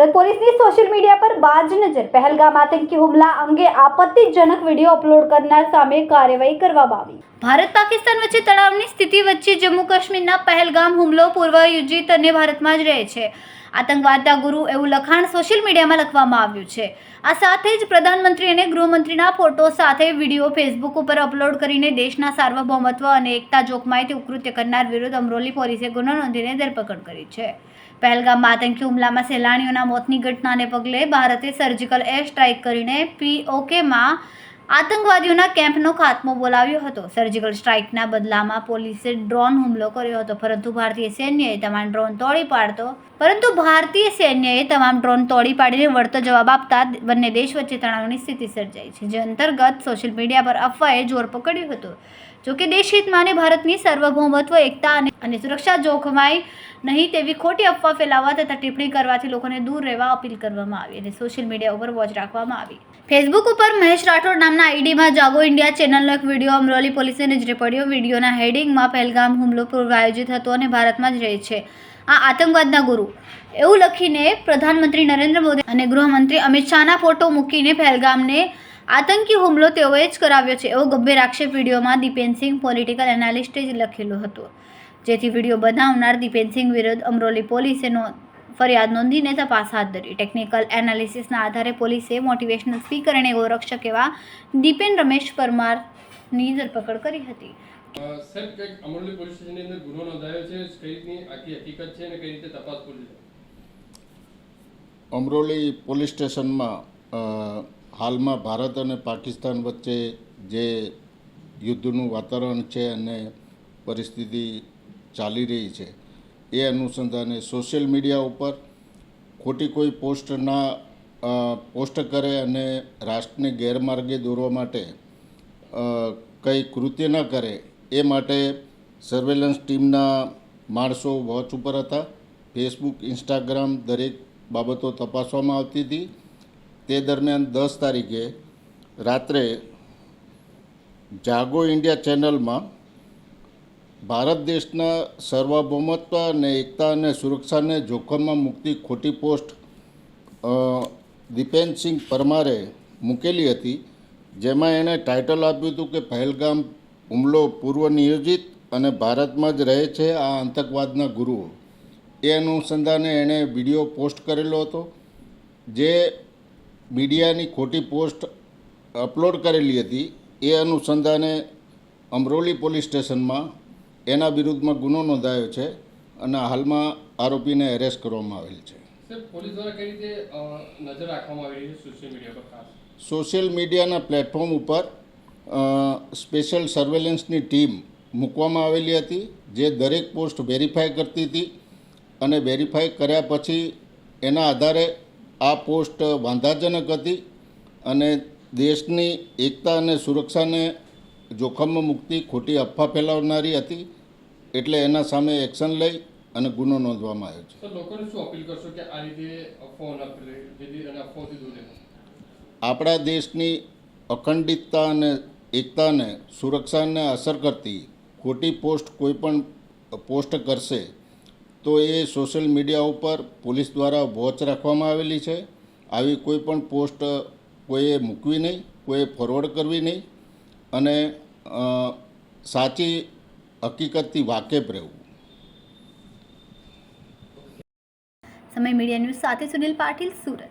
સુરત પોલીસની social media પર બાજ નજર પહેલગામ આતંકી હુમલા અંગે આપત્તિજનક વિડીયો અપલોડ કરનાર સામે કાર્યવાહી કરવામાં આવી। ભારત પાકિસ્તાન વચ્ચે તણાવની સ્થિતિ વચ્ચે જમ્મુ કાશ્મીરના પહેલગામ હુમલો પૂર્વયોજિત અને ભારતમાં જ રહે છે આતંકવાદના ગુરુ એવું લખાણ સોશિયલ મીડિયામાં લખવામાં આવ્યું છે। આ સાથે જ પ્રધાનમંત્રી અને ગૃહમંત્રીના ફોટો સાથે વિડીયો ફેસબુક ઉપર અપલોડ કરીને દેશના સાર્વભૌમત્વ અને એકતા જોખમાય તેવું કૃત્ય કરનાર વિરુદ્ધ અમરોલી પોલીસે ગુનો નોંધીને ધરપકડ કરી છે। પહેલગામમાં આતંકી હુમલામાં સહેલાણીઓના મોતની ઘટનાને પગલે ભારતે સર્જિકલ એર સ્ટ્રાઇક કરીને POKમાં આતંકવાદીઓના કેમ્પનો ખાત્મો બોલાવ્યો હતો। સર્જિકલ સ્ટ્રાઇકના બદલામાં પોલીસે ડ્રોન હુમલો કર્યો હતો, પરંતુ ભારતીય સૈન્યએ તમામ ડ્રોન તોડી પાડીને વળતો જવાબ આપતા બંને દેશ વચ્ચે તણાવની સ્થિતિ સર્જાઈ છે, જે અંતર્ગત સોશિયલ મીડિયા પર અફવાએ જોર પકડ્યું હતું। જોકે દેશ હિતમાં અને ભારતની સાર્વભૌમત્વ, એકતા અને સુરક્ષા જોખમાય નહીં તેવી ખોટી અફવા ફેલાવવા તથા ટિપ્પણી કરવાથી લોકોને દૂર રહેવા અપીલ કરવામાં આવી અને સોશિયલ મીડિયા ઉપર વોચ રાખવામાં આવી। ફેસબુક ઉપર મહેશ રાઠોડ નામના આઈડીમાં જાગો ઇન્ડિયા ચેનલનો એક વિડીયો અમરોલી પોલીસને નજરે પડ્યો। વિડીયોના હેડિંગમાં પહેલગામ હુમલો પૂર્વાયોજિત હતો અને ભારતમાં જ રહે છે આ આતંકવાદના ગુરુ એવું લખીને પ્રધાનમંત્રી નરેન્દ્ર મોદી અને ગૃહમંત્રી અમિત શાહના ફોટો મૂકીને પહેલગામને આતંકી હુમલો તેઓએ જ કરાવ્યો છે એવો ગંભીર આક્ષેપ વિડીયોમાં દીપેનસિંહ પોલિટિકલ એનાલિસ્ટે જ લખેલો હતો, જેથી વિડીયો બનાવનાર દીપેનસિંહ વિરુદ્ધ અમરોલી પોલીસે ફરિયાદ નોંધીને તપાસ હાથ ધરી। ટેકનિકલ એનાલિસિસના આધારે પોલીસે મોટિવેશનલ સ્પીકર અને ગૌરક્ષક એવા દીપેન રમેશ પરમારની ધરપકડ કરી હતી। સર, કંઈક અમરોલી પોલીસ સ્ટેશનની અંદર ગુનો નોંધાયો છે, કઈ રીતની આખી હકીકત છે અને કઈ રીતે તપાસ પૂરી છે? અમરોલી પોલીસ સ્ટેશનમાં હાલમાં ભારત અને પાકિસ્તાન વચ્ચે જે યુદ્ધનું વાતાવરણ છે અને પરિસ્થિતિ ચાલી રહી છે એ અનુસંધાને સોશિયલ મીડિયા ઉપર ખોટી કોઈ પોસ્ટ કરે અને રાષ્ટ્રને ગેરમાર્ગે દોરવા માટે કંઈ કૃત્ય ન કરે એ માટે સર્વેલન્સ ટીમના માણસો વોચ ઉપર હતા। ફેસબુક, ઇન્સ્ટાગ્રામ દરેક બાબતો તપાસવામાં આવતી હતી। તે દરમિયાન 10 તારીખે રાત્રે જાગો ઇન્ડિયા ચેનલમાં ભારત દેશના સાર્વભૌમત્વ અને એકતા અને સુરક્ષાને જોખમમાં મૂકતી ખોટી પોસ્ટ દીપેનસિંહ પરમારે મૂકેલી હતી, જેમાં એણે ટાઇટલ આપ્યું હતું કે પહેલગામ હુમલો પૂર્વ નિયોજિત અને ભારતમાં જ રહે છે આ આતંકવાદના ગુરુઓ। એ અનુસંધાને એણે વિડીયો પોસ્ટ કરેલો હતો, જે મીડિયાની ખોટી પોસ્ટ અપલોડ કરેલી હતી। એ અનુસંધાને અમરોલી પોલીસ સ્ટેશનમાં એના વિરુદ્ધમાં ગુનો નોંધાયો છે અને હાલમાં આરોપીને એરેસ્ટ કરવામાં આવેલ છે। સર, પોલીસ દ્વારા કઈ રીતે નજર રાખવામાં આવી રહી છે સોશિયલ મીડિયા પર? ખાસ સોશિયલ મીડિયાના પ્લેટફોર્મ ઉપર સ્પેશિયલ સર્વેલન્સની ટીમ મૂકવામાં આવેલી હતી, જે દરેક પોસ્ટ વેરીફાઈ કરતી હતી અને વેરીફાઈ કર્યા પછી એના આધારે આ પોસ્ટ વાંધાજનક હતી અને દેશની એકતા અને સુરક્ષાને જોખમમાં મૂકતી ખોટી અફવા ફેલાવનારી હતી, એટલે એના સામે એક્શન લઈ અને ગુનો નોંધવામાં આવ્યો છે। સર, લોકોને શું અપીલ કરશો કે આ રીતે અફવાઓ ન ફેલાય અને અફવાઓથી દૂર રહે? આપણા દેશની અખંડિતતા અને એકતાને સુરક્ષાને અસર કરતી ખોટી પોસ્ટ કોઈ પણ પોસ્ટ કરશે તો એ સોશિયલ મીડિયા ઉપર પોલીસ દ્વારા વોચ રાખવામાં આવેલી છે। આવી કોઈ પણ પોસ્ટ કોઈએ મૂકવી નહીં, કોઈએ ફોરવર્ડ કરવી નહીં અને સાચી હકીકતથી વાકેફ રહેવું। સમય મીડિયા ન્યૂઝ સાથે સુનિલ પાટીલ, સુરત।